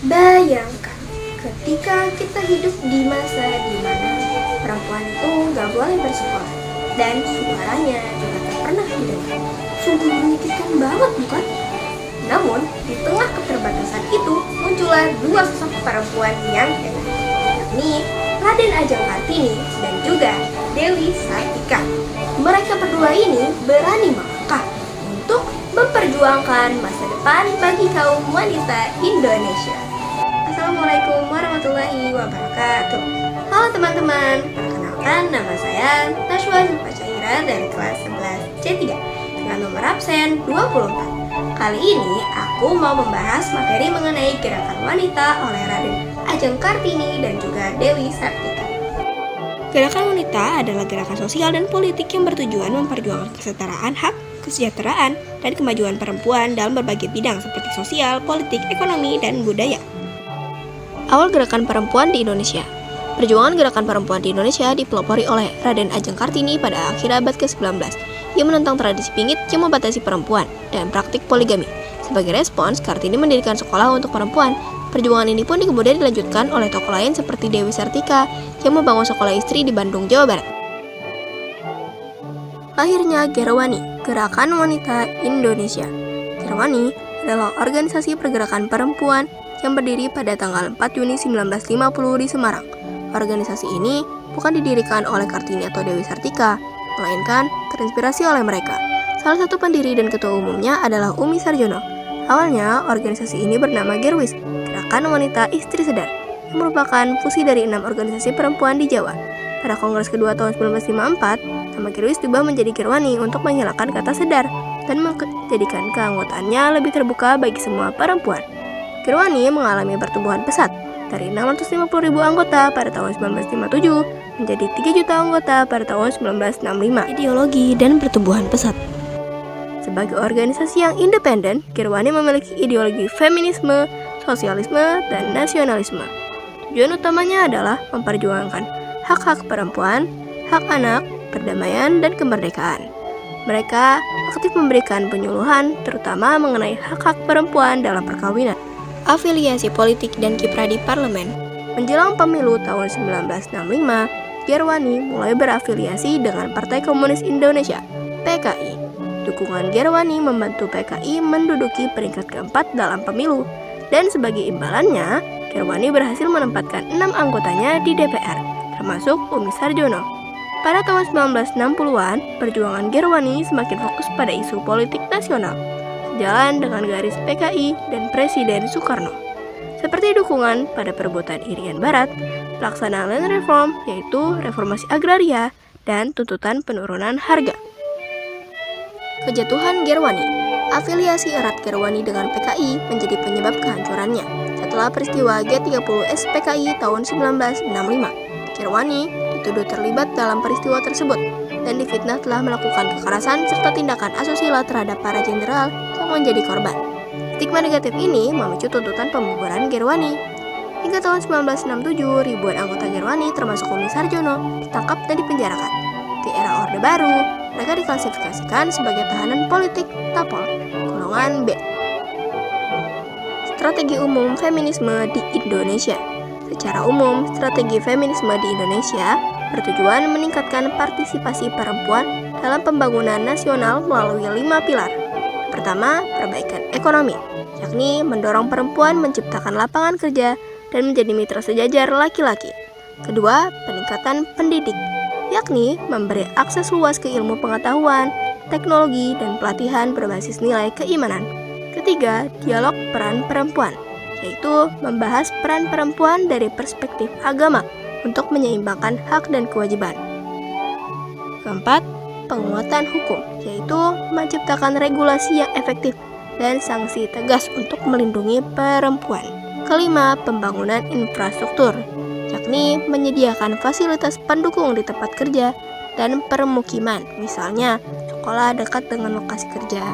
Bayangkan, ketika kita hidup di masa di mana perempuan itu nggak boleh bersekolah dan suaranya juga tak pernah didengar. Sungguh menyakitkan banget, bukan? Namun, di tengah keterbatasan itu muncullah dua sosok perempuan yang hebat, yakni Raden Ajeng Kartini dan juga Dewi Sartika. Mereka berdua ini berani melangkah untuk memperjuangkan masa depan bagi kaum wanita Indonesia. Assalamualaikum warahmatullahi wabarakatuh. Halo teman-teman, perkenalkan nama saya Nashwa Zulfachaira dari kelas 11 C3 dengan nomor absen 24. Kali ini aku mau membahas materi mengenai gerakan wanita oleh Raden Ajeng Kartini dan juga Dewi Sartika. Gerakan wanita adalah gerakan sosial dan politik yang bertujuan memperjuangkan kesetaraan hak, kesejahteraan, dan kemajuan perempuan dalam berbagai bidang seperti sosial, politik, ekonomi, dan budaya. Awal gerakan perempuan di Indonesia. Perjuangan gerakan perempuan di Indonesia dipelopori oleh Raden Ajeng Kartini pada akhir abad ke-19. Ia menentang tradisi pingit yang membatasi perempuan dan praktik poligami. Sebagai respons, Kartini mendirikan sekolah untuk perempuan. Perjuangan ini pun kemudian dilanjutkan oleh tokoh lain seperti Dewi Sartika yang membangun sekolah istri di Bandung, Jawa Barat. Lahirnya Gerwani, Gerakan Wanita Indonesia. Gerwani adalah organisasi pergerakan perempuan yang berdiri pada tanggal 4 Juni 1950 di Semarang. Organisasi ini bukan didirikan oleh Kartini atau Dewi Sartika, melainkan terinspirasi oleh mereka. Salah satu pendiri dan ketua umumnya adalah Umi Sarjono. Awalnya, organisasi ini bernama Gerwis, Gerakan Wanita Istri Sedar, yang merupakan fusi dari 6 organisasi perempuan di Jawa. Pada Kongres kedua tahun 1954, nama Gerwis diubah menjadi Gerwani untuk menghilangkan kata sedar dan menjadikan keanggotaannya lebih terbuka bagi semua perempuan. Gerwani mengalami pertumbuhan pesat dari 650.000 anggota pada tahun 1957 menjadi 3 juta anggota pada tahun 1965. Ideologi dan pertumbuhan pesat. Sebagai organisasi yang independen, Gerwani memiliki ideologi feminisme, sosialisme, dan nasionalisme. Tujuan utamanya adalah memperjuangkan hak-hak perempuan, hak anak, perdamaian, dan kemerdekaan. Mereka aktif memberikan penyuluhan terutama mengenai hak-hak perempuan dalam perkawinan. Afiliasi politik dan kiprah di parlemen. Menjelang pemilu tahun 1965, Gerwani mulai berafiliasi dengan Partai Komunis Indonesia, PKI. Dukungan Gerwani membantu PKI menduduki peringkat keempat dalam pemilu, dan sebagai imbalannya, Gerwani berhasil menempatkan 6 anggotanya di DPR, termasuk Umi Sarjono. Pada tahun 1960-an, perjuangan Gerwani semakin fokus pada isu politik nasional, sejalan dengan garis PKI dan Presiden Soekarno, seperti dukungan pada perbuatan Irian Barat, pelaksanaan land reform yaitu reformasi agraria, dan tuntutan penurunan harga. Kejatuhan Gerwani. Afiliasi erat Gerwani dengan PKI menjadi penyebab kehancurannya. Setelah peristiwa G30S PKI tahun 1965, Gerwani dituduh terlibat dalam peristiwa tersebut dan difitnah telah melakukan kekerasan serta tindakan asusila terhadap para jenderal yang menjadi korban. Stigma negatif ini memicu tuntutan pembubaran Gerwani. Hingga tahun 1967, ribuan anggota Gerwani termasuk Umi Sarjono ditangkap dan dipenjarakan. Di era Orde Baru, mereka diklasifikasikan sebagai tahanan politik Tapol, golongan B. Strategi umum feminisme di Indonesia. Secara umum, strategi feminisme di Indonesia bertujuan meningkatkan partisipasi perempuan dalam pembangunan nasional melalui 5 pilar. Pertama, perbaikan ekonomi, yakni mendorong perempuan menciptakan lapangan kerja dan menjadi mitra sejajar laki-laki. Kedua, peningkatan pendidik, yakni memberi akses luas ke ilmu pengetahuan, teknologi, dan pelatihan berbasis nilai keimanan. Ketiga, dialog peran perempuan, yaitu membahas peran perempuan dari perspektif agama untuk menyeimbangkan hak dan kewajiban. Keempat, penguatan hukum, yaitu menciptakan regulasi yang efektif dan sanksi tegas untuk melindungi perempuan. Kelima, pembangunan infrastruktur, yakni menyediakan fasilitas pendukung di tempat kerja dan permukiman, misalnya sekolah dekat dengan lokasi kerja.